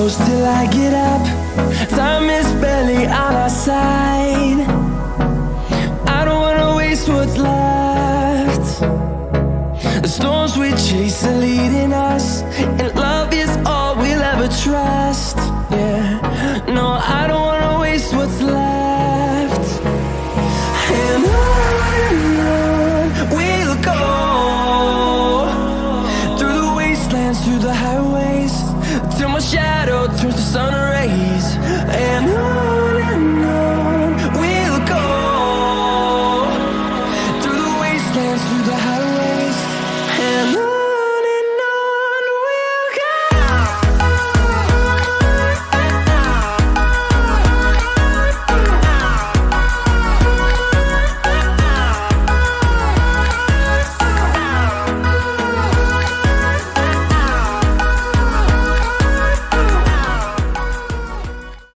close till I get up. Time is barely on our side. I don't wanna waste what's left. The storms we chase are leading